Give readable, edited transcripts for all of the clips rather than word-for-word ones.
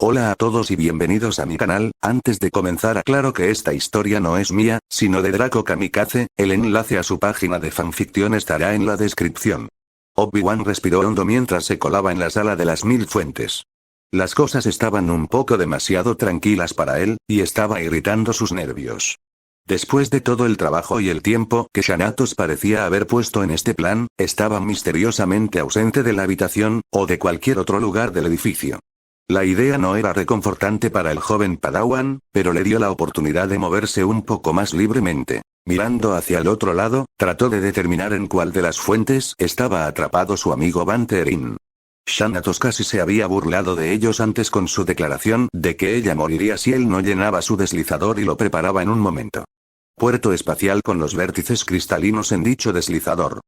Hola a todos y bienvenidos a mi canal. Antes de comenzar aclaro que esta historia no es mía, sino de Draco Kamikaze. El enlace a su página de fanficción estará en la descripción. Obi-Wan respiró hondo mientras se colaba en la sala de las 1000 fuentes. Las cosas estaban un poco demasiado tranquilas para él, y estaba irritando sus nervios. Después de todo el trabajo y el tiempo que Thanatos parecía haber puesto en este plan, estaba misteriosamente ausente de la habitación, o de cualquier otro lugar del edificio. La idea no era reconfortante para el joven Padawan, pero le dio la oportunidad de moverse un poco más libremente. Mirando hacia el otro lado, trató de determinar en cuál de las fuentes estaba atrapado su amigo Van Terin. Thanatos casi se había burlado de ellos antes con su declaración de que ella moriría si él no llenaba su deslizador y lo preparaba en un momento. Puerto espacial con los vértices cristalinos en dicho deslizador.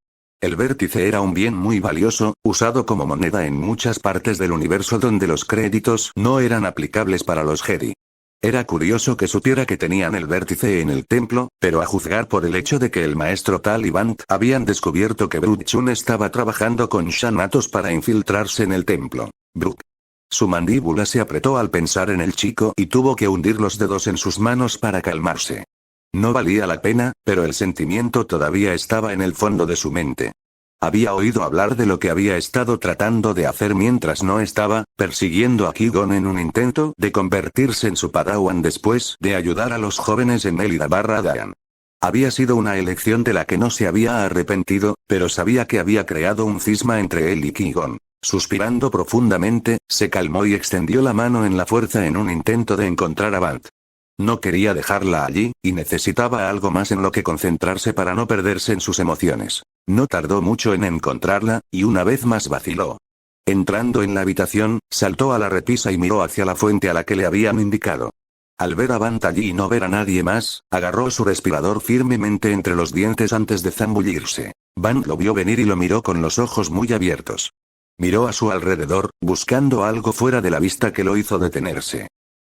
El vértice era un bien muy valioso, usado como moneda en muchas partes del universo donde los créditos no eran aplicables para los Jedi. Era curioso que supiera que tenían el vértice en el templo, pero a juzgar por el hecho de que el maestro Tal y Bant habían descubierto que Brook Chun estaba trabajando con Thanatos para infiltrarse en el templo. Brook. Su mandíbula se apretó al pensar en el chico y tuvo que hundir los dedos en sus manos para calmarse. No valía la pena, pero el sentimiento todavía estaba en el fondo de su mente. Había oído hablar de lo que había estado tratando de hacer mientras no estaba persiguiendo a Qui-Gon en un intento de convertirse en su Padawan después de ayudar a los jóvenes en Melida/Dayan. Había sido una elección de la que no se había arrepentido, pero sabía que había creado un cisma entre él y Qui-Gon. Suspirando profundamente, se calmó y extendió la mano en la fuerza en un intento de encontrar a Bant. No quería dejarla allí, y necesitaba algo más en lo que concentrarse para no perderse en sus emociones. No tardó mucho en encontrarla, y una vez más vaciló. Entrando en la habitación, saltó a la repisa y miró hacia la fuente a la que le habían indicado. Al ver a Bant allí y no ver a nadie más, agarró su respirador firmemente entre los dientes antes de zambullirse. Bant lo vio venir y lo miró con los ojos muy abiertos. Miró a su alrededor, buscando algo fuera de la vista que lo hizo detenerse.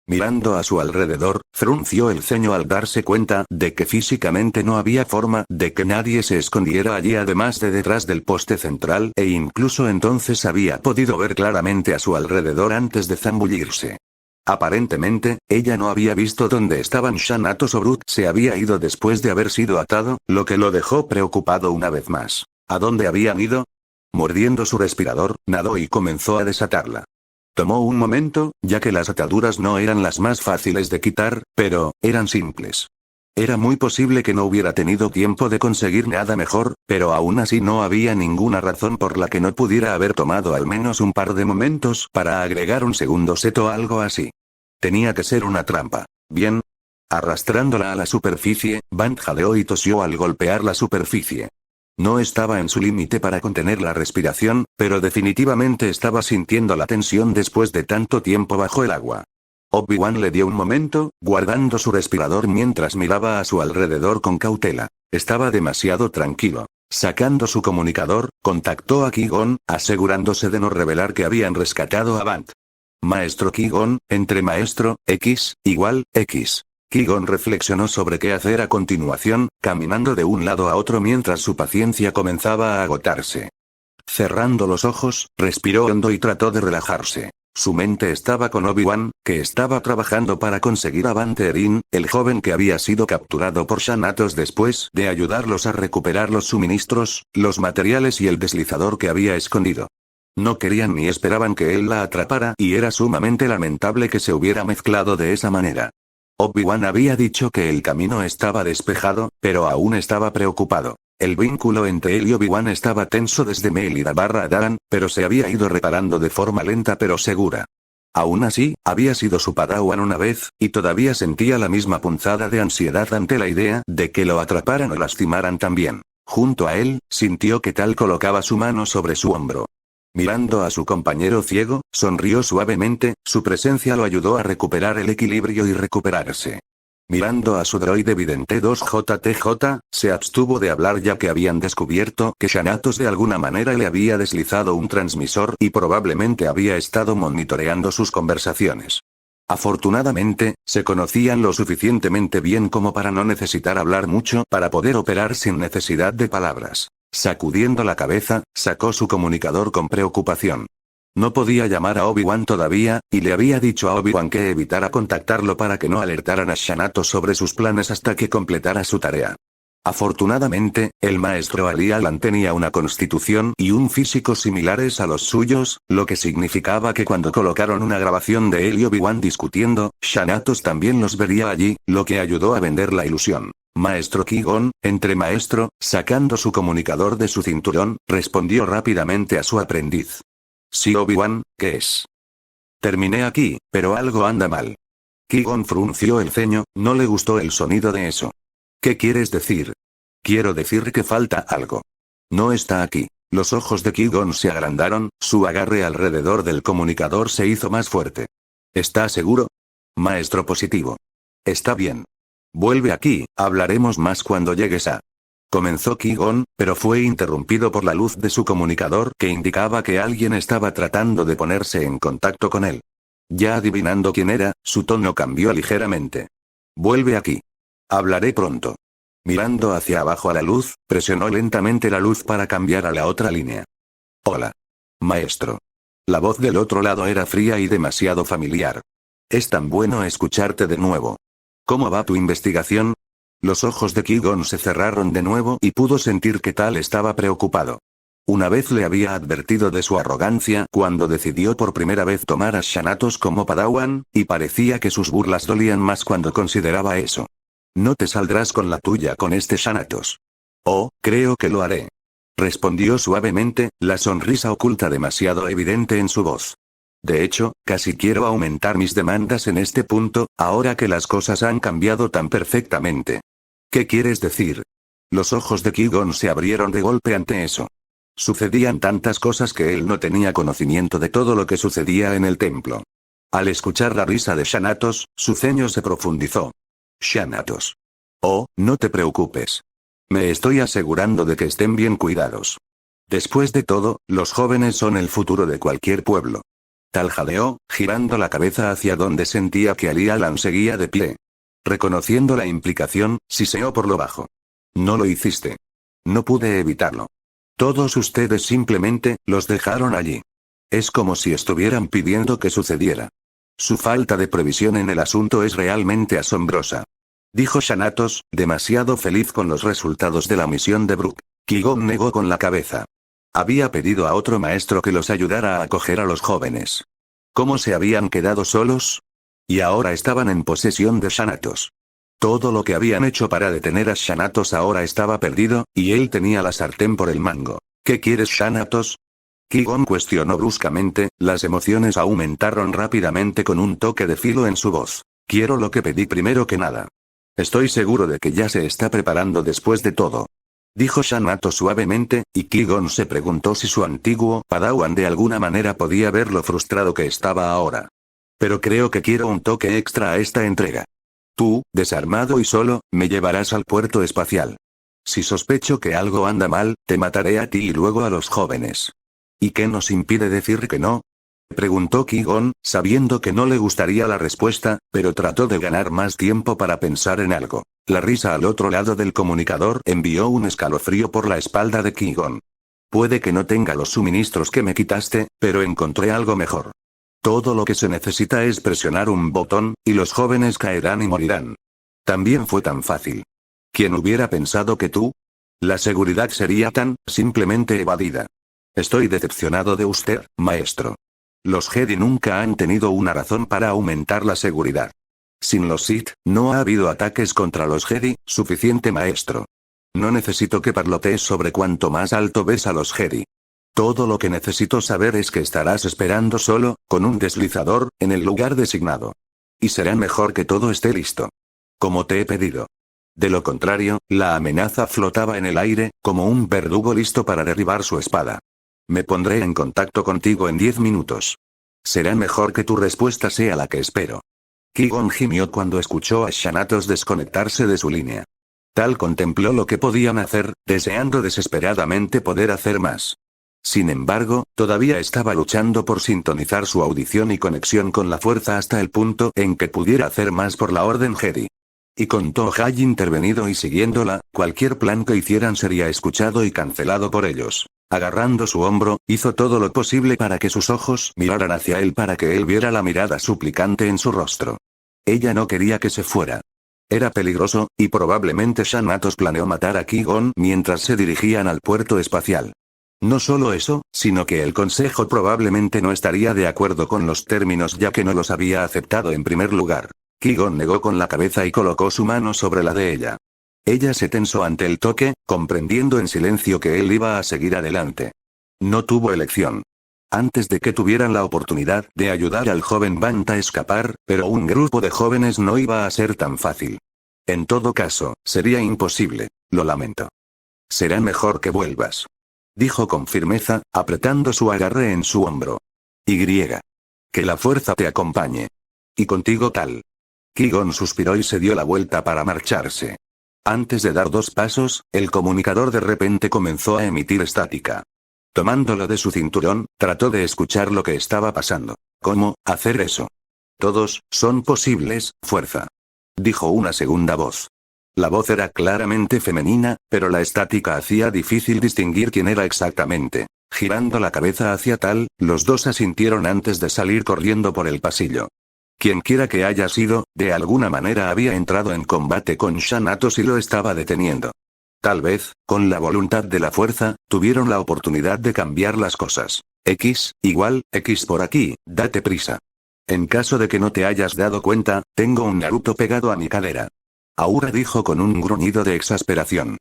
Mirando a su alrededor, frunció el ceño al darse cuenta de que físicamente no había forma de que nadie se escondiera allí además de detrás del poste central, e incluso entonces había podido ver claramente a su alrededor antes de zambullirse. Aparentemente, ella no había visto dónde estaban Thanatos o Brook se había ido después de haber sido atado, lo que lo dejó preocupado una vez más. ¿A dónde habían ido? Mordiendo su respirador, nadó y comenzó a desatarla. Tomó un momento, ya que las ataduras no eran las más fáciles de quitar, pero eran simples. Era muy posible que no hubiera tenido tiempo de conseguir nada mejor, pero aún así no había ninguna razón por la que no pudiera haber tomado al menos un par de momentos para agregar un segundo set o algo así. Tenía que ser una trampa. Bien. Arrastrándola a la superficie, Bant jadeó y tosió al golpear la superficie. No estaba en su límite para contener la respiración, pero definitivamente estaba sintiendo la tensión después de tanto tiempo bajo el agua. Obi-Wan le dio un momento, guardando su respirador mientras miraba a su alrededor con cautela. Estaba demasiado tranquilo. Sacando su comunicador, contactó a Qui-Gon, asegurándose de no revelar que habían rescatado a Bant. Maestro Qui-Gon, entre Maestro, X, igual, X. Qui-Gon reflexionó sobre qué hacer a continuación, caminando de un lado a otro mientras su paciencia comenzaba a agotarse. Cerrando los ojos, respiró hondo y trató de relajarse. Su mente estaba con Obi-Wan, que estaba trabajando para conseguir a Van Terin, el joven que había sido capturado por Thanatos después de ayudarlos a recuperar los suministros, los materiales y el deslizador que había escondido. No querían ni esperaban que él la atrapara y era sumamente lamentable que se hubiera mezclado de esa manera. Obi-Wan había dicho que el camino estaba despejado, pero aún estaba preocupado. El vínculo entre él y Obi-Wan estaba tenso desde Melida/Dayan, pero se había ido reparando de forma lenta pero segura. Aún así, había sido su Padawan una vez, y todavía sentía la misma punzada de ansiedad ante la idea de que lo atraparan o lastimaran también. Junto a él, sintió que Tal colocaba su mano sobre su hombro. Mirando a su compañero ciego, sonrió suavemente, su presencia lo ayudó a recuperar el equilibrio y recuperarse. Mirando a su droide vidente 2JTJ, se abstuvo de hablar ya que habían descubierto que Thanatos de alguna manera le había deslizado un transmisor y probablemente había estado monitoreando sus conversaciones. Afortunadamente, se conocían lo suficientemente bien como para no necesitar hablar mucho para poder operar sin necesidad de palabras. Sacudiendo la cabeza, sacó su comunicador con preocupación. No podía llamar a Obi-Wan todavía, y le había dicho a Obi-Wan que evitara contactarlo para que no alertaran a Xanatos sobre sus planes hasta que completara su tarea. Afortunadamente, el maestro Ali Alan tenía una constitución y un físico similares a los suyos, lo que significaba que cuando colocaron una grabación de él y Obi-Wan discutiendo, Xanatos también los vería allí, lo que ayudó a vender la ilusión. Maestro Qui-Gon, entre maestro, sacando su comunicador de su cinturón, respondió rápidamente a su aprendiz. Sí, Obi-Wan, ¿qué es? Terminé aquí, pero algo anda mal. Qui-Gon frunció el ceño, no le gustó el sonido de eso. ¿Qué quieres decir? Quiero decir que falta algo. No está aquí. Los ojos de Qui-Gon se agrandaron, su agarre alrededor del comunicador se hizo más fuerte. ¿Está seguro? Maestro positivo. Está bien. Vuelve aquí, hablaremos más cuando llegues a... Comenzó Qui-Gon, pero fue interrumpido por la luz de su comunicador que indicaba que alguien estaba tratando de ponerse en contacto con él. Ya adivinando quién era, su tono cambió ligeramente. Vuelve aquí. Hablaré pronto. Mirando hacia abajo a la luz, presionó lentamente la luz para cambiar a la otra línea. Hola. Maestro. La voz del otro lado era fría y demasiado familiar. Es tan bueno escucharte de nuevo. ¿Cómo va tu investigación? Los ojos de Qui-Gon se cerraron de nuevo y pudo sentir que Tal estaba preocupado. Una vez le había advertido de su arrogancia cuando decidió por primera vez tomar a Xanatos como Padawan, y parecía que sus burlas dolían más cuando consideraba eso. No te saldrás con la tuya con este Xanatos. Oh, creo que lo haré. Respondió suavemente, la sonrisa oculta demasiado evidente en su voz. De hecho, casi quiero aumentar mis demandas en este punto, ahora que las cosas han cambiado tan perfectamente. ¿Qué quieres decir? Los ojos de Qui-Gon se abrieron de golpe ante eso. Sucedían tantas cosas que él no tenía conocimiento de todo lo que sucedía en el templo. Al escuchar la risa de Xanatos, su ceño se profundizó. Xanatos. Oh, no te preocupes. Me estoy asegurando de que estén bien cuidados. Después de todo, los jóvenes son el futuro de cualquier pueblo. Tal jadeó, girando la cabeza hacia donde sentía que Ali Alan seguía de pie. Reconociendo la implicación, siseó por lo bajo. No lo hiciste. No pude evitarlo. Todos ustedes simplemente, los dejaron allí. Es como si estuvieran pidiendo que sucediera. Su falta de previsión en el asunto es realmente asombrosa. Dijo Xanatos, demasiado feliz con los resultados de la misión de Brook. Qui-Gon negó con la cabeza. Había pedido a otro maestro que los ayudara a acoger a los jóvenes. ¿Cómo se habían quedado solos? Y ahora estaban en posesión de Xanatos. Todo lo que habían hecho para detener a Xanatos ahora estaba perdido, y él tenía la sartén por el mango. ¿Qué quieres, Xanatos? Qui-Gon cuestionó bruscamente, las emociones aumentaron rápidamente con un toque de filo en su voz. Quiero lo que pedí primero que nada. Estoy seguro de que ya se está preparando después de todo. Dijo Xanatos suavemente, y Qui-Gon se preguntó si su antiguo Padawan de alguna manera podía ver lo frustrado que estaba ahora. Pero creo que quiero un toque extra a esta entrega. Tú, desarmado y solo, me llevarás al puerto espacial. Si sospecho que algo anda mal, te mataré a ti y luego a los jóvenes. ¿Y qué nos impide decir que no? Preguntó Qui-Gon, sabiendo que no le gustaría la respuesta, pero trató de ganar más tiempo para pensar en algo. La risa al otro lado del comunicador envió un escalofrío por la espalda de Qui-Gon. Puede que no tenga los suministros que me quitaste, pero encontré algo mejor. Todo lo que se necesita es presionar un botón, y los jóvenes caerán y morirán. También fue tan fácil. ¿Quién hubiera pensado que tú? La seguridad sería tan, simplemente evadida. Estoy decepcionado de usted, maestro. Los Jedi nunca han tenido una razón para aumentar la seguridad. Sin los Sith, no ha habido ataques contra los Jedi, suficiente maestro. No necesito que parlotees sobre cuánto más alto ves a los Jedi. Todo lo que necesito saber es que estarás esperando solo, con un deslizador, en el lugar designado. Y será mejor que todo esté listo. Como te he pedido. De lo contrario, la amenaza flotaba en el aire, como un verdugo listo para derribar su espada. Me pondré en contacto contigo en 10 minutos. Será mejor que tu respuesta sea la que espero. Qui-Gon gimió cuando escuchó a Xanatos desconectarse de su línea. Tal contempló lo que podían hacer, deseando desesperadamente poder hacer más. Sin embargo, todavía estaba luchando por sintonizar su audición y conexión con la fuerza hasta el punto en que pudiera hacer más por la Orden Jedi. Y con Tohei intervenido y siguiéndola, cualquier plan que hicieran sería escuchado y cancelado por ellos. Agarrando su hombro, hizo todo lo posible para que sus ojos miraran hacia él para que él viera la mirada suplicante en su rostro. Ella no quería que se fuera. Era peligroso, y probablemente Thanatos planeó matar a Qui-Gon mientras se dirigían al puerto espacial. No solo eso, sino que el consejo probablemente no estaría de acuerdo con los términos ya que no los había aceptado en primer lugar. Qui-Gon negó con la cabeza y colocó su mano sobre la de ella. Ella se tensó ante el toque, comprendiendo en silencio que él iba a seguir adelante. No tuvo elección. Antes de que tuvieran la oportunidad de ayudar al joven Bant a escapar, pero un grupo de jóvenes no iba a ser tan fácil. En todo caso, sería imposible, lo lamento. Será mejor que vuelvas. Dijo con firmeza, apretando su agarre en su hombro. Y. Que la fuerza te acompañe. Y contigo tal. Qui-Gon suspiró y se dio la vuelta para marcharse. Antes de dar 2 pasos, el comunicador de repente comenzó a emitir estática. Tomándolo de su cinturón, trató de escuchar lo que estaba pasando. ¿Cómo hacer eso? Todos son posibles, fuerza. Dijo una segunda voz. La voz era claramente femenina, pero la estática hacía difícil distinguir quién era exactamente. Girando la cabeza hacia Tal, los dos asintieron antes de salir corriendo por el pasillo. Quienquiera que haya sido, de alguna manera había entrado en combate con Thanatos y lo estaba deteniendo. Tal vez, con la voluntad de la fuerza, tuvieron la oportunidad de cambiar las cosas. X por aquí, date prisa. En caso de que no te hayas dado cuenta, tengo un Naruto pegado a mi cadera. Aura dijo con un gruñido de exasperación.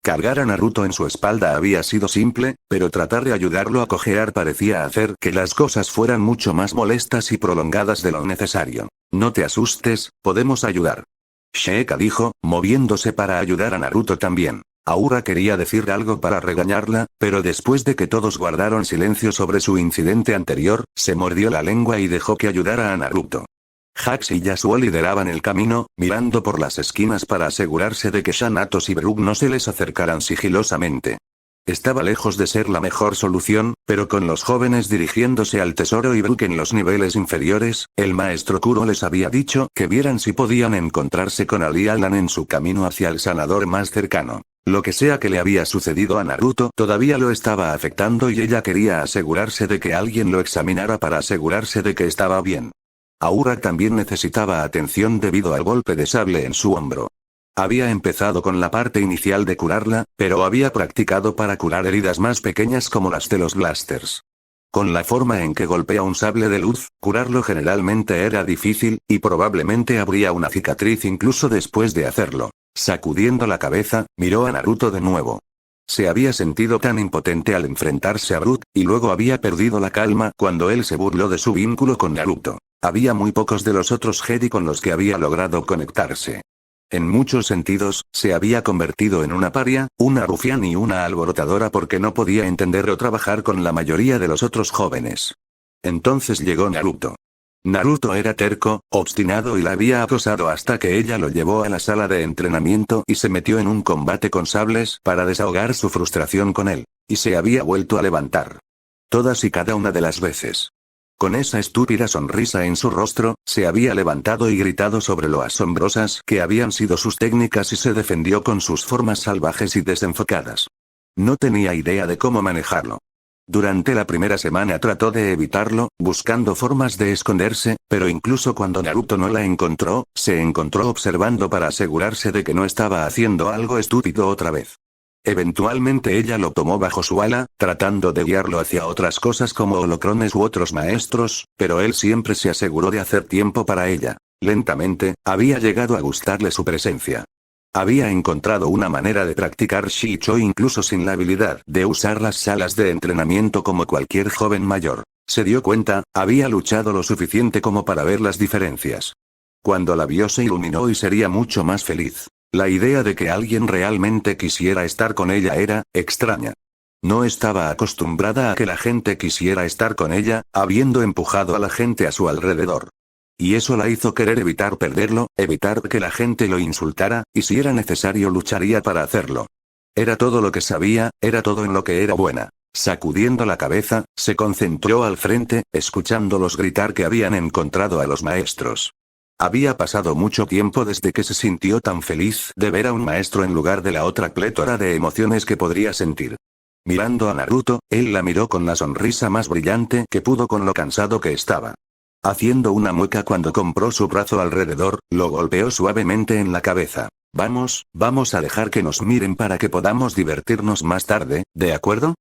Cargar a Naruto en su espalda había sido simple, pero tratar de ayudarlo a cojear parecía hacer que las cosas fueran mucho más molestas y prolongadas de lo necesario. No te asustes, podemos ayudar. Sheikah dijo, moviéndose para ayudar a Naruto también. Aura quería decir algo para regañarla, pero después de que todos guardaron silencio sobre su incidente anterior, se mordió la lengua y dejó que ayudara a Naruto. Jax y Yasuo lideraban el camino, mirando por las esquinas para asegurarse de que Thanatos y Brook no se les acercaran sigilosamente. Estaba lejos de ser la mejor solución, pero con los jóvenes dirigiéndose al tesoro y Brook en los niveles inferiores, el maestro Kuro les había dicho que vieran si podían encontrarse con Ali Alan en su camino hacia el sanador más cercano. Lo que sea que le había sucedido a Naruto todavía lo estaba afectando y ella quería asegurarse de que alguien lo examinara para asegurarse de que estaba bien. Aura también necesitaba atención debido al golpe de sable en su hombro. Había empezado con la parte inicial de curarla, pero había practicado para curar heridas más pequeñas como las de los blasters. Con la forma en que golpea un sable de luz, curarlo generalmente era difícil, y probablemente habría una cicatriz incluso después de hacerlo. Sacudiendo la cabeza, miró a Naruto de nuevo. Se había sentido tan impotente al enfrentarse a Brook, y luego había perdido la calma cuando él se burló de su vínculo con Naruto. Había muy pocos de los otros Jedi con los que había logrado conectarse. En muchos sentidos, se había convertido en una paria, una rufián y una alborotadora porque no podía entender o trabajar con la mayoría de los otros jóvenes. Entonces llegó Naruto. Naruto era terco, obstinado y la había acosado hasta que ella lo llevó a la sala de entrenamiento y se metió en un combate con sables para desahogar su frustración con él. Y se había vuelto a levantar. Todas y cada una de las veces. Con esa estúpida sonrisa en su rostro, se había levantado y gritado sobre lo asombrosas que habían sido sus técnicas y se defendió con sus formas salvajes y desenfocadas. No tenía idea de cómo manejarlo. Durante la primera semana trató de evitarlo, buscando formas de esconderse, pero incluso cuando Naruto no la encontró, se encontró observando para asegurarse de que no estaba haciendo algo estúpido otra vez. Eventualmente ella lo tomó bajo su ala, tratando de guiarlo hacia otras cosas como holocrones u otros maestros, pero él siempre se aseguró de hacer tiempo para ella. Lentamente, había llegado a gustarle su presencia. Había encontrado una manera de practicar Shicho incluso sin la habilidad de usar las salas de entrenamiento como cualquier joven mayor. Se dio cuenta, había luchado lo suficiente como para ver las diferencias. Cuando la vio se iluminó y sería mucho más feliz. La idea de que alguien realmente quisiera estar con ella era extraña. No estaba acostumbrada a que la gente quisiera estar con ella, habiendo empujado a la gente a su alrededor. Y eso la hizo querer evitar perderlo, evitar que la gente lo insultara, y si era necesario lucharía para hacerlo. Era todo lo que sabía, era todo en lo que era buena. Sacudiendo la cabeza, se concentró al frente, escuchándolos gritar que habían encontrado a los maestros. Había pasado mucho tiempo desde que se sintió tan feliz de ver a un maestro en lugar de la otra plétora de emociones que podría sentir. Mirando a Naruto, él la miró con la sonrisa más brillante que pudo con lo cansado que estaba. Haciendo una mueca cuando compró su brazo alrededor, lo golpeó suavemente en la cabeza. Vamos a dejar que nos miren para que podamos divertirnos más tarde, ¿de acuerdo?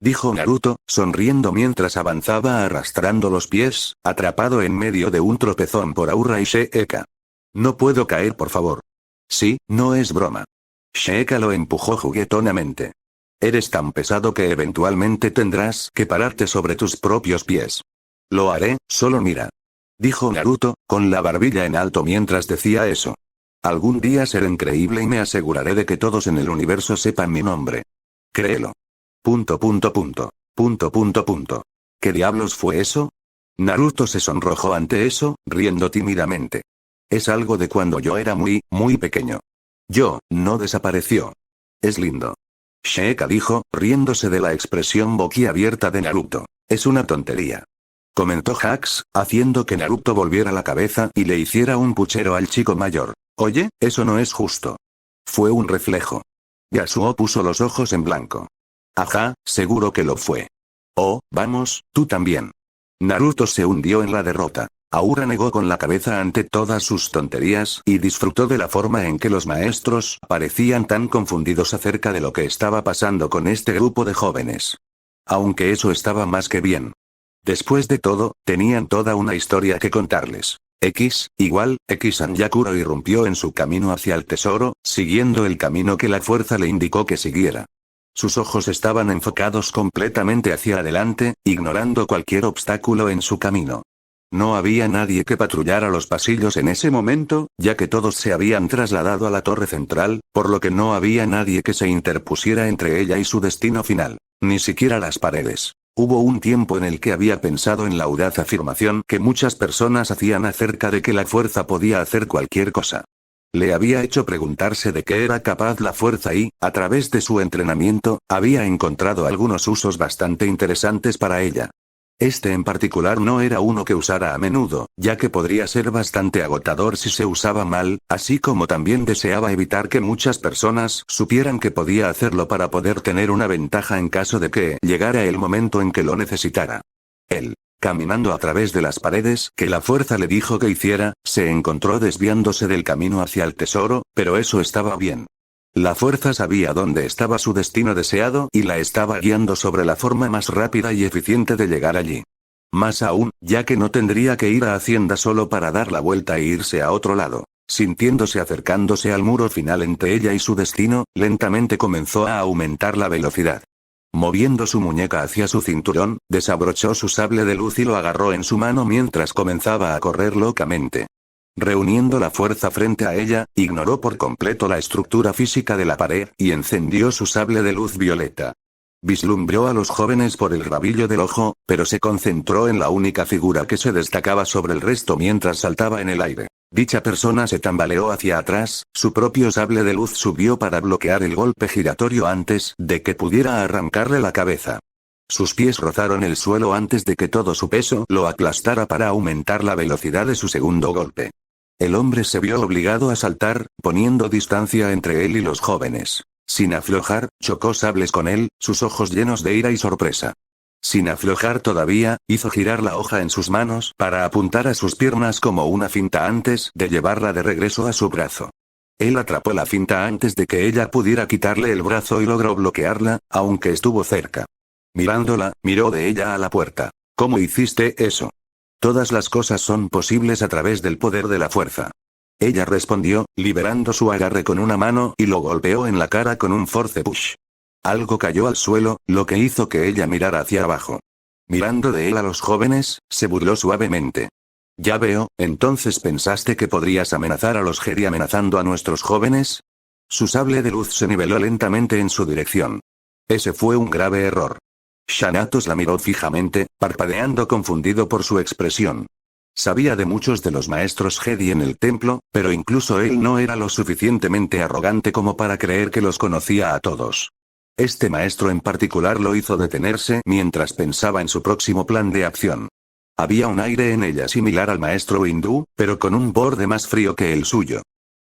Dijo Naruto, sonriendo mientras avanzaba arrastrando los pies, atrapado en medio de un tropezón por Aura y Sheeka. No puedo caer, por favor. Sí, no es broma. Sheeka lo empujó juguetonamente. Eres tan pesado que eventualmente tendrás que pararte sobre tus propios pies. Lo haré, solo mira. Dijo Naruto, con la barbilla en alto mientras decía eso. Algún día seré increíble y me aseguraré de que todos en el universo sepan mi nombre. Créelo. ¿Qué diablos fue eso? Naruto se sonrojó ante eso, riendo tímidamente. Es algo de cuando yo era muy pequeño. No desapareció. Es lindo. Sheeka dijo, riéndose de la expresión boquiabierta de Naruto. Es una tontería. Comentó Hux, haciendo que Naruto volviera la cabeza y le hiciera un puchero al chico mayor. Oye, eso no es justo. Fue un reflejo. Yasuo puso los ojos en blanco. Ajá, seguro que lo fue. Oh, vamos, tú también. Naruto se hundió en la derrota. Aura negó con la cabeza ante todas sus tonterías y disfrutó de la forma en que los maestros parecían tan confundidos acerca de lo que estaba pasando con este grupo de jóvenes. Aunque eso estaba más que bien. Después de todo, tenían toda una historia que contarles. Sanjakuro irrumpió en su camino hacia el tesoro, siguiendo el camino que la fuerza le indicó que siguiera. Sus ojos estaban enfocados completamente hacia adelante, ignorando cualquier obstáculo en su camino. No había nadie que patrullara los pasillos en ese momento, ya que todos se habían trasladado a la torre central, por lo que no había nadie que se interpusiera entre ella y su destino final. Ni siquiera las paredes. Hubo un tiempo en el que había pensado en la audaz afirmación que muchas personas hacían acerca de que la fuerza podía hacer cualquier cosa. Le había hecho preguntarse de qué era capaz la fuerza y, a través de su entrenamiento, había encontrado algunos usos bastante interesantes para ella. Este en particular no era uno que usara a menudo, ya que podría ser bastante agotador si se usaba mal, así como también deseaba evitar que muchas personas supieran que podía hacerlo para poder tener una ventaja en caso de que llegara el momento en que lo necesitara. Él, caminando a través de las paredes que la fuerza le dijo que hiciera, se encontró desviándose del camino hacia el tesoro, pero eso estaba bien. La fuerza sabía dónde estaba su destino deseado y la estaba guiando sobre la forma más rápida y eficiente de llegar allí. Más aún, ya que no tendría que ir a Hacienda solo para dar la vuelta e irse a otro lado. Sintiéndose acercándose al muro final entre ella y su destino, lentamente comenzó a aumentar la velocidad. Moviendo su muñeca hacia su cinturón, desabrochó su sable de luz y lo agarró en su mano mientras comenzaba a correr locamente. Reuniendo la fuerza frente a ella, ignoró por completo la estructura física de la pared y encendió su sable de luz violeta. Vislumbró a los jóvenes por el rabillo del ojo, pero se concentró en la única figura que se destacaba sobre el resto mientras saltaba en el aire. Dicha persona se tambaleó hacia atrás, su propio sable de luz subió para bloquear el golpe giratorio antes de que pudiera arrancarle la cabeza. Sus pies rozaron el suelo antes de que todo su peso lo aplastara para aumentar la velocidad de su segundo golpe. El hombre se vio obligado a saltar, poniendo distancia entre él y los jóvenes. Sin aflojar, chocó sables con él, sus ojos llenos de ira y sorpresa. Sin aflojar todavía, hizo girar la hoja en sus manos para apuntar a sus piernas como una finta antes de llevarla de regreso a su brazo. Él atrapó la finta antes de que ella pudiera quitarle el brazo y logró bloquearla, aunque estuvo cerca. Mirándola, miró de ella a la puerta. ¿Cómo hiciste eso? Todas las cosas son posibles a través del poder de la fuerza. Ella respondió, liberando su agarre con una mano y lo golpeó en la cara con un force push. Algo cayó al suelo, lo que hizo que ella mirara hacia abajo. Mirando de él a los jóvenes, se burló suavemente. Ya veo, entonces pensaste que podrías amenazar a los Jedi amenazando a nuestros jóvenes. Su sable de luz se niveló lentamente en su dirección. Ese fue un grave error. Thanatos la miró fijamente, parpadeando confundido por su expresión. Sabía de muchos de los maestros Jedi en el templo, pero incluso él no era lo suficientemente arrogante como para creer que los conocía a todos. Este maestro en particular lo hizo detenerse mientras pensaba en su próximo plan de acción. Había un aire en ella similar al maestro hindú, pero con un borde más frío que el suyo.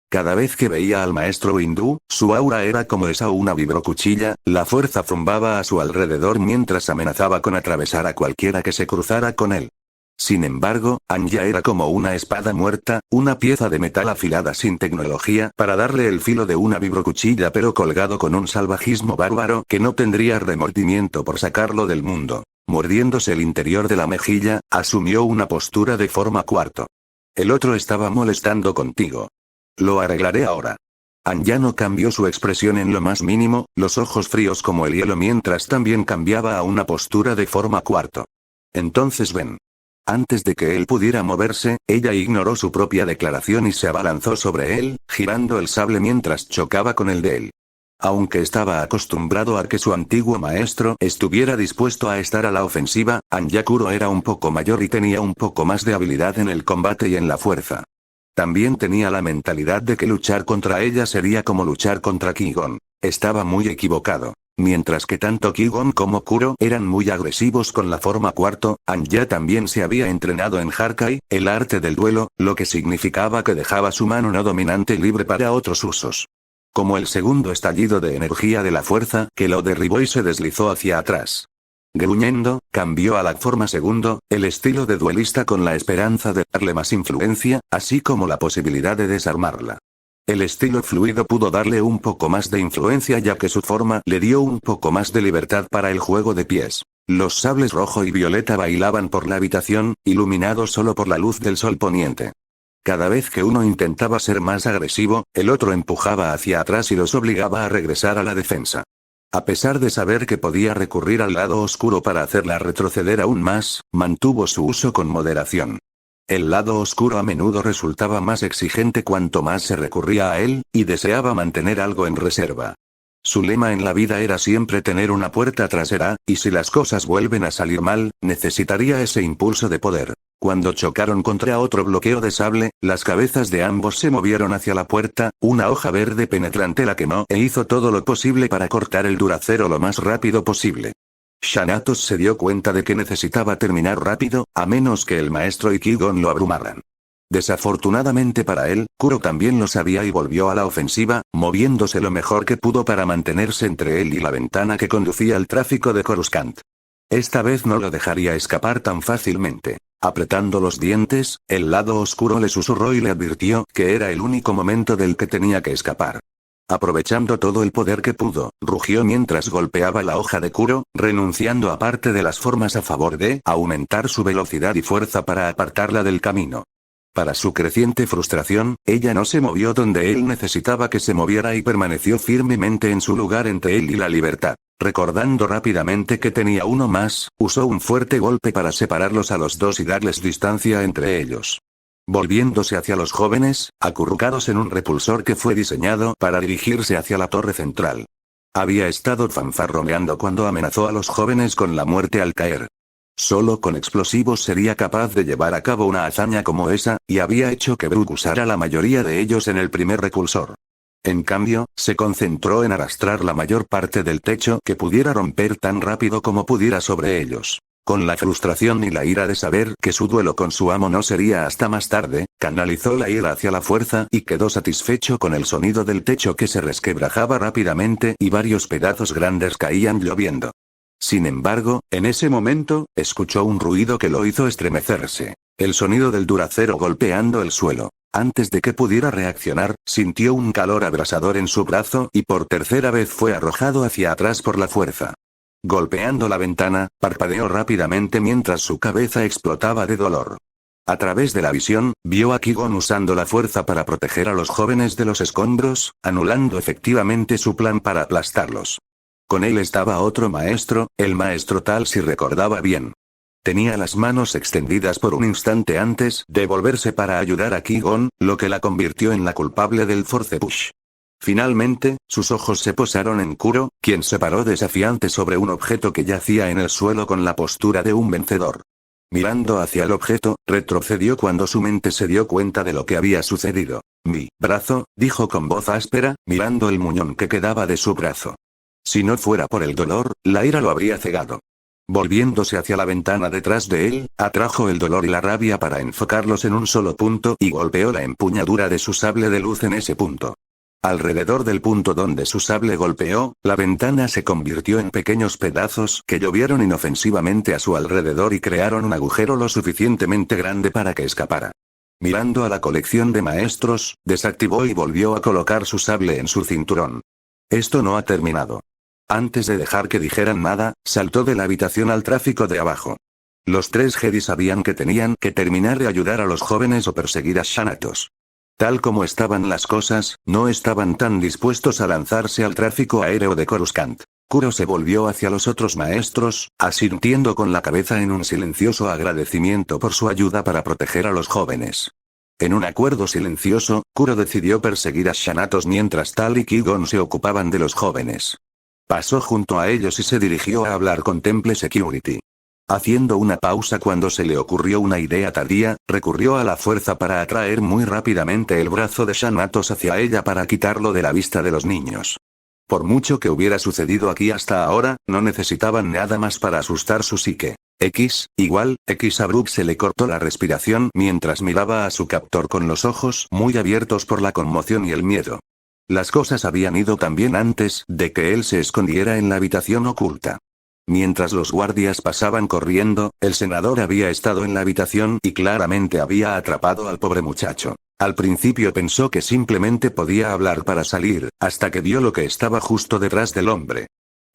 Cada vez que veía al maestro hindú, su aura era como esa una vibrocuchilla, la fuerza zumbaba a su alrededor mientras amenazaba con atravesar a cualquiera que se cruzara con él. Sin embargo, Anya era como una espada muerta, una pieza de metal afilada sin tecnología para darle el filo de una vibrocuchilla pero colgado con un salvajismo bárbaro que no tendría remordimiento por sacarlo del mundo. Mordiéndose el interior de la mejilla, asumió una postura de forma cuarto. El otro estaba molestando contigo. Lo arreglaré ahora. Anya no cambió su expresión en lo más mínimo, los ojos fríos como el hielo mientras también cambiaba a una postura de forma cuarto. Entonces ven. Antes de que él pudiera moverse, ella ignoró su propia declaración y se abalanzó sobre él, girando el sable mientras chocaba con el de él. Aunque estaba acostumbrado a que su antiguo maestro estuviera dispuesto a estar a la ofensiva, Anya Kuro era un poco mayor y tenía un poco más de habilidad en el combate y en la fuerza. También tenía la mentalidad de que luchar contra ella sería como luchar contra Ki-gon. Estaba muy equivocado. Mientras que tanto Ki-gon como Kuro eran muy agresivos con la forma cuarto, Anya también se había entrenado en Harkai, el arte del duelo, lo que significaba que dejaba su mano no dominante libre para otros usos. Como el segundo estallido de energía de la fuerza que lo derribó y se deslizó hacia atrás. Gruñendo, cambió a la forma segundo, el estilo de duelista con la esperanza de darle más influencia, así como la posibilidad de desarmarla. El estilo fluido pudo darle un poco más de influencia ya que su forma le dio un poco más de libertad para el juego de pies. Los sables rojo y violeta bailaban por la habitación, iluminados solo por la luz del sol poniente. Cada vez que uno intentaba ser más agresivo, el otro empujaba hacia atrás y los obligaba a regresar a la defensa. A pesar de saber que podía recurrir al lado oscuro para hacerla retroceder aún más, mantuvo su uso con moderación. El lado oscuro a menudo resultaba más exigente cuanto más se recurría a él, y deseaba mantener algo en reserva. Su lema en la vida era siempre tener una puerta trasera, y si las cosas vuelven a salir mal, necesitaría ese impulso de poder. Cuando chocaron contra otro bloqueo de sable, las cabezas de ambos se movieron hacia la puerta, una hoja verde penetrante la quemó e hizo todo lo posible para cortar el duracero lo más rápido posible. Thanatos se dio cuenta de que necesitaba terminar rápido, a menos que el maestro y Ki-gon lo abrumaran. Desafortunadamente para él, Kuro también lo sabía y volvió a la ofensiva, moviéndose lo mejor que pudo para mantenerse entre él y la ventana que conducía al tráfico de Coruscant. Esta vez no lo dejaría escapar tan fácilmente. Apretando los dientes, el lado oscuro le susurró y le advirtió que era el único momento del que tenía que escapar. Aprovechando todo el poder que pudo, rugió mientras golpeaba la hoja de Kuro, renunciando a parte de las formas a favor de aumentar su velocidad y fuerza para apartarla del camino. Para su creciente frustración, ella no se movió donde él necesitaba que se moviera y permaneció firmemente en su lugar entre él y la libertad. Recordando rápidamente que tenía uno más, usó un fuerte golpe para separarlos a los dos y darles distancia entre ellos. Volviéndose hacia los jóvenes, acurrucados en un repulsor que fue diseñado para dirigirse hacia la torre central. Había estado fanfarroneando cuando amenazó a los jóvenes con la muerte al caer. Solo con explosivos sería capaz de llevar a cabo una hazaña como esa, y había hecho que Brook usara la mayoría de ellos en el primer repulsor. En cambio, se concentró en arrastrar la mayor parte del techo que pudiera romper tan rápido como pudiera sobre ellos. Con la frustración y la ira de saber que su duelo con su amo no sería hasta más tarde, canalizó la ira hacia la fuerza y quedó satisfecho con el sonido del techo que se resquebrajaba rápidamente y varios pedazos grandes caían lloviendo. Sin embargo, en ese momento, escuchó un ruido que lo hizo estremecerse. El sonido del duracero golpeando el suelo. Antes de que pudiera reaccionar, sintió un calor abrasador en su brazo y por tercera vez fue arrojado hacia atrás por la fuerza. Golpeando la ventana, parpadeó rápidamente mientras su cabeza explotaba de dolor. A través de la visión, vio a Ki-gon usando la fuerza para proteger a los jóvenes de los escombros, anulando efectivamente su plan para aplastarlos. Con él estaba otro maestro, el maestro Tal si recordaba bien. Tenía las manos extendidas por un instante antes de volverse para ayudar a Ki-gon, lo que la convirtió en la culpable del force push. Finalmente, sus ojos se posaron en Kuro, quien se paró desafiante sobre un objeto que yacía en el suelo con la postura de un vencedor. Mirando hacia el objeto, retrocedió cuando su mente se dio cuenta de lo que había sucedido. Mi brazo, dijo con voz áspera, mirando el muñón que quedaba de su brazo. Si no fuera por el dolor, la ira lo habría cegado. Volviéndose hacia la ventana detrás de él, atrajo el dolor y la rabia para enfocarlos en un solo punto y golpeó la empuñadura de su sable de luz en ese punto. Alrededor del punto donde su sable golpeó, la ventana se convirtió en pequeños pedazos que llovieron inofensivamente a su alrededor y crearon un agujero lo suficientemente grande para que escapara. Mirando a la colección de maestros, desactivó y volvió a colocar su sable en su cinturón. Esto no ha terminado. Antes de dejar que dijeran nada, saltó de la habitación al tráfico de abajo. Los 3 Jedi sabían que tenían que terminar de ayudar a los jóvenes o perseguir a Thanatos. Tal como estaban las cosas, no estaban tan dispuestos a lanzarse al tráfico aéreo de Coruscant. Kuro se volvió hacia los otros maestros, asintiendo con la cabeza en un silencioso agradecimiento por su ayuda para proteger a los jóvenes. En un acuerdo silencioso, Kuro decidió perseguir a Thanatos mientras Tal y Qui-Gon se ocupaban de los jóvenes. Pasó junto a ellos y se dirigió a hablar con Temple Security. Haciendo una pausa cuando se le ocurrió una idea tardía, recurrió a la fuerza para atraer muy rápidamente el brazo de Thanatos hacia ella para quitarlo de la vista de los niños. Por mucho que hubiera sucedido aquí hasta ahora, no necesitaban nada más para asustar su psique. X a Brooke se le cortó la respiración mientras miraba a su captor con los ojos muy abiertos por la conmoción y el miedo. Las cosas habían ido tan bien antes de que él se escondiera en la habitación oculta. Mientras los guardias pasaban corriendo, el senador había estado en la habitación y claramente había atrapado al pobre muchacho. Al principio pensó que simplemente podía hablar para salir, hasta que vio lo que estaba justo detrás del hombre.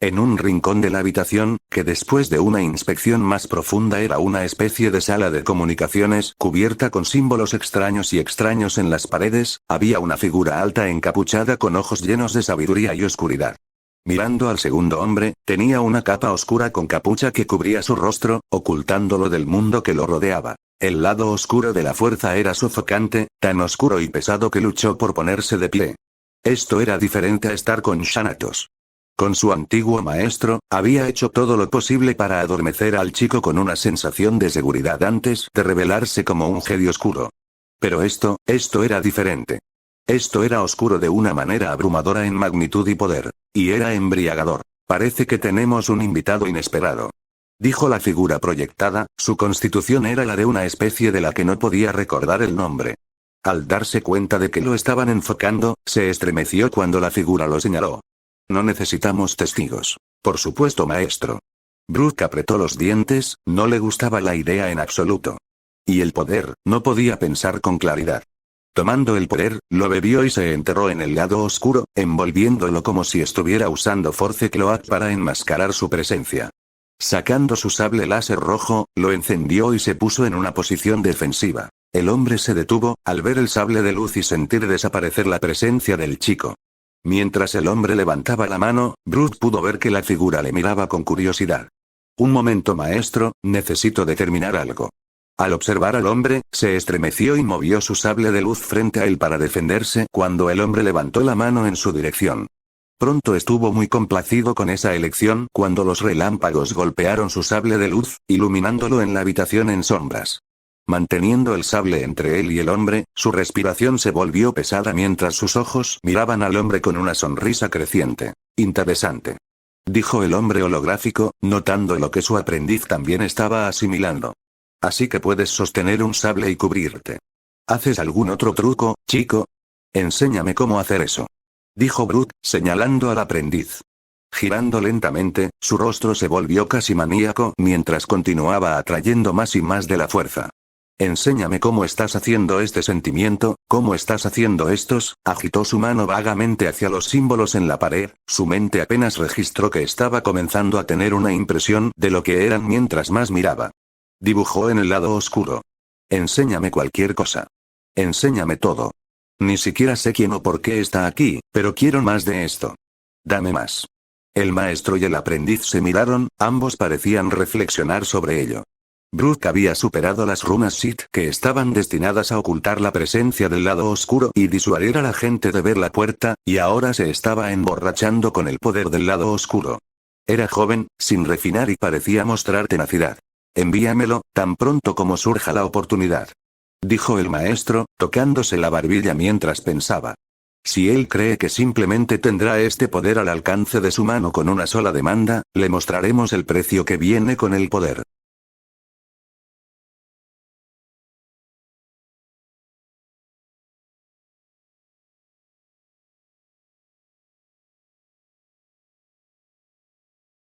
En un rincón de la habitación, que después de una inspección más profunda era una especie de sala de comunicaciones cubierta con símbolos extraños y extraños en las paredes, había una figura alta encapuchada con ojos llenos de sabiduría y oscuridad. Mirando al segundo hombre, tenía una capa oscura con capucha que cubría su rostro, ocultándolo del mundo que lo rodeaba. El lado oscuro de la fuerza era sofocante, tan oscuro y pesado que luchó por ponerse de pie. Esto era diferente a estar con Thanatos. Con su antiguo maestro, había hecho todo lo posible para adormecer al chico con una sensación de seguridad antes de revelarse como un Jedi oscuro. Pero esto era diferente. Esto era oscuro de una manera abrumadora en magnitud y poder. Y era embriagador. Parece que tenemos un invitado inesperado. Dijo la figura proyectada, su constitución era la de una especie de la que no podía recordar el nombre. Al darse cuenta de que lo estaban enfocando, se estremeció cuando la figura lo señaló. No necesitamos testigos. Por supuesto, maestro. Brooke apretó los dientes, no le gustaba la idea en absoluto. Y el poder, no podía pensar con claridad. Tomando el poder, lo bebió y se enterró en el lado oscuro, envolviéndolo como si estuviera usando Force Cloak para enmascarar su presencia. Sacando su sable láser rojo, lo encendió y se puso en una posición defensiva. El hombre se detuvo, al ver el sable de luz y sentir desaparecer la presencia del chico. Mientras el hombre levantaba la mano, Brooke pudo ver que la figura le miraba con curiosidad. Un momento, maestro, necesito determinar algo. Al observar al hombre, se estremeció y movió su sable de luz frente a él para defenderse cuando el hombre levantó la mano en su dirección. Pronto estuvo muy complacido con esa elección cuando los relámpagos golpearon su sable de luz, iluminándolo en la habitación en sombras. Manteniendo el sable entre él y el hombre, su respiración se volvió pesada mientras sus ojos miraban al hombre con una sonrisa creciente. Interesante. Dijo el hombre holográfico, notando lo que su aprendiz también estaba asimilando. Así que puedes sostener un sable y cubrirte. ¿Haces algún otro truco, chico? Enséñame cómo hacer eso. Dijo Brooke, señalando al aprendiz. Girando lentamente, su rostro se volvió casi maníaco mientras continuaba atrayendo más y más de la fuerza. Enséñame cómo estás haciendo este sentimiento, cómo estás haciendo estos. Agitó su mano vagamente hacia los símbolos en la pared, su mente apenas registró que estaba comenzando a tener una impresión de lo que eran mientras más miraba. Dibujó en el lado oscuro. Enséñame cualquier cosa. Enséñame todo. Ni siquiera sé quién o por qué está aquí, pero quiero más de esto. Dame más. El maestro y el aprendiz se miraron, ambos parecían reflexionar sobre ello. Brooke había superado las runas Sith que estaban destinadas a ocultar la presencia del lado oscuro y disuadir a la gente de ver la puerta, y ahora se estaba emborrachando con el poder del lado oscuro. Era joven, sin refinar y parecía mostrar tenacidad. Envíamelo, tan pronto como surja la oportunidad. Dijo el maestro, tocándose la barbilla mientras pensaba. Si él cree que simplemente tendrá este poder al alcance de su mano con una sola demanda, le mostraremos el precio que viene con el poder.